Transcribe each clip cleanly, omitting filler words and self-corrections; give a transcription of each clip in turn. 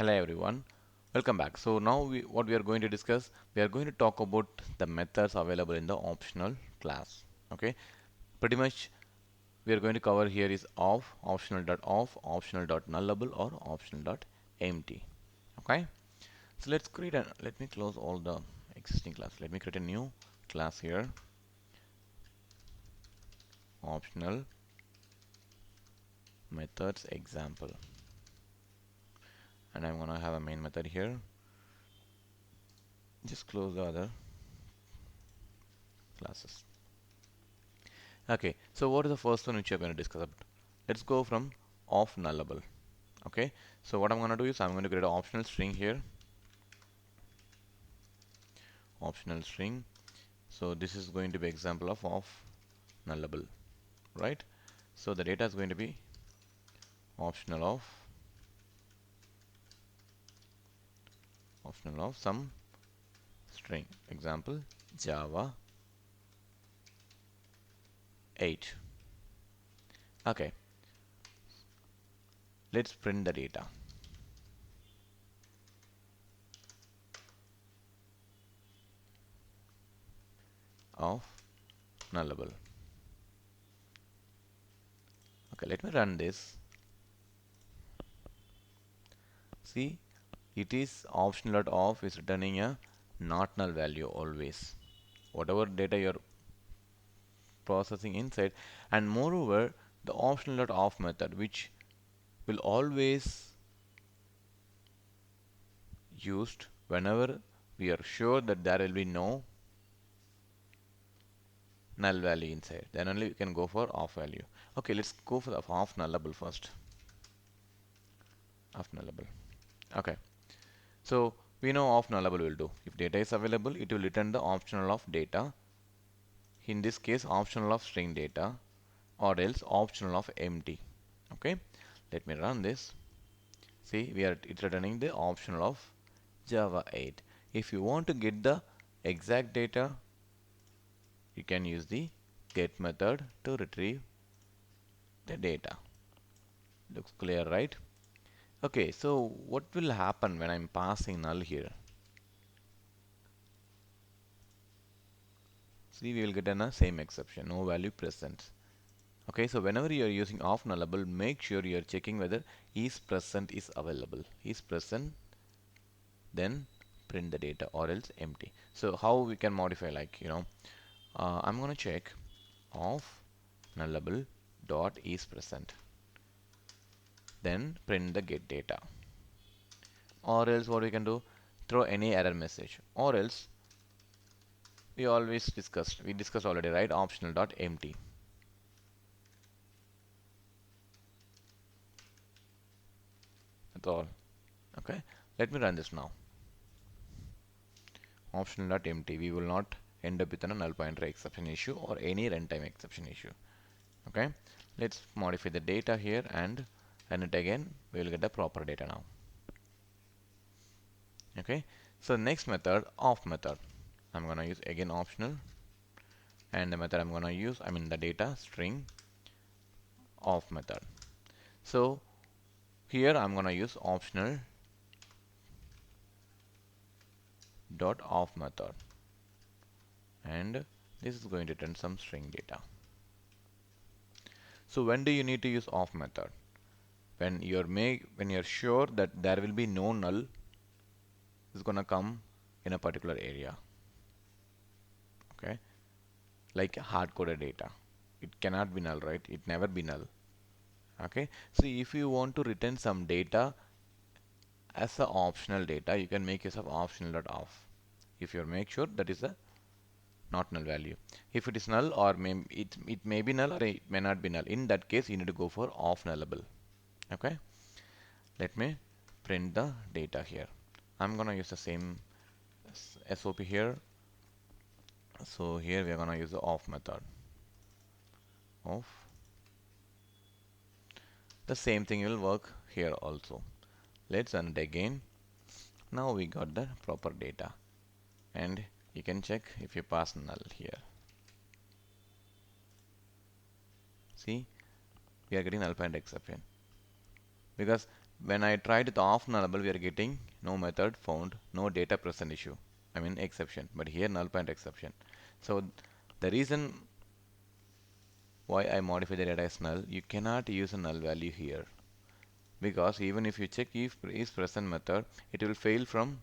Hello everyone, welcome back. So now what we are going to discuss, we are going to talk about the methods available in the optional class. Okay, pretty much we are going to cover here is off, optional.off, optional.nullable or optional.empty. Okay, so let me close all the existing class. Let me create a new class here, optional methods example, and I'm gonna have a main method here. Just close the other classes. Okay, so what is the first one which you're going to discuss about? Let's go from off nullable. Okay, so what I'm going to do is I'm going to create an optional string here. Optional string. So this is going to be example of off nullable, right? So the data is going to be optional of some string. Example Java 8. Okay, let's print the data of nullable. Okay, let me run this. See, it is optional.off is returning a not null value always. Whatever data you're processing inside, and moreover, the optional.off method, which will always used whenever we are sure that there will be no null value inside. Then only we can go for off value. Okay, let's go for the off nullable first. Off nullable. Okay. So we know off nullable will do. If data is available, it will return the optional of data. In this case, optional of string data, or else optional of empty. Okay. Let me run this. See, it's returning the optional of Java 8. If you want to get the exact data, you can use the get method to retrieve the data. Looks clear, right? Okay, so what will happen when I'm passing null here? See, we will get a same exception, no value present. Okay, so whenever you are using off nullable, make sure you are checking whether is present is available. Is present, then print the data, or else empty. So how we can modify, like, I'm gonna check off nullable dot is present, then print the get data, or else what we can do, throw any error message, or else we discussed already, right? Optional dot empty. That's all. Okay, let me run this now. Optional dot empty, we will not end up with a null pointer exception issue or any runtime exception issue. Okay, let's modify the data here and run it again. We will get the proper data now. Okay, so next method, off method, I'm gonna use again optional, and the method I'm gonna use, I mean the data string off method. So here I'm gonna use optional dot off method, and this is going to return some string data. So when do you need to use off method? When you're sure that there will be no null is gonna come in a particular area. Okay, like hard coded data, it cannot be null, right? It never be null. Okay, so if you want to return some data as a optional data, you can make use of optional dot off. If you make sure that is a not null value. If it is null, or it may be null or it may not be null, in that case you need to go for off nullable. Okay, let me print the data here. I'm gonna use the same SOP here. So here we are gonna use the off method. Off. The same thing will work here also. Let's run it again. Now we got the proper data, and you can check if you pass null here. See, we are getting null pointer exception because when I tried the off nullable, we are getting no method found, no data present issue. I mean exception, but here null point exception. So the reason why I modify the data as null, you cannot use a null value here because even if you check if is present method, it will fail from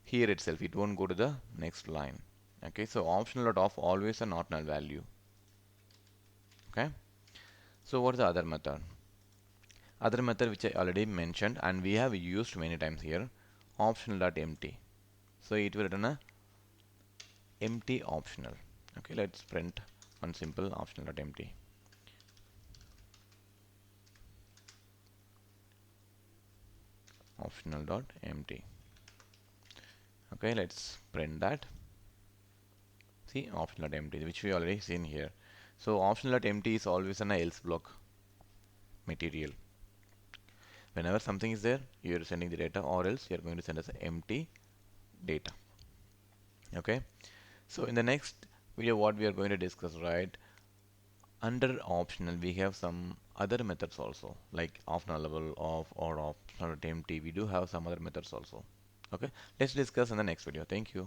here itself. It won't go to the next line. Okay, so optional dot off always a not null value. Okay, so what is the other method? Other method which I already mentioned and we have used many times here, optional dot empty. So it will return a empty optional. Okay, let's print one simple optional dot empty. Optional dot empty. Okay, let's print that. See, optional dot empty, which we already seen here. So optional dot empty is always an else block material. Whenever something is there, you are sending the data, or else you are going to send us empty data. Okay, so in the next video, what we are going to discuss, right? Under optional, we have some other methods also, like off nullable, off, or optional dot empty. We do have some other methods also. Okay, let's discuss in the next video. Thank you.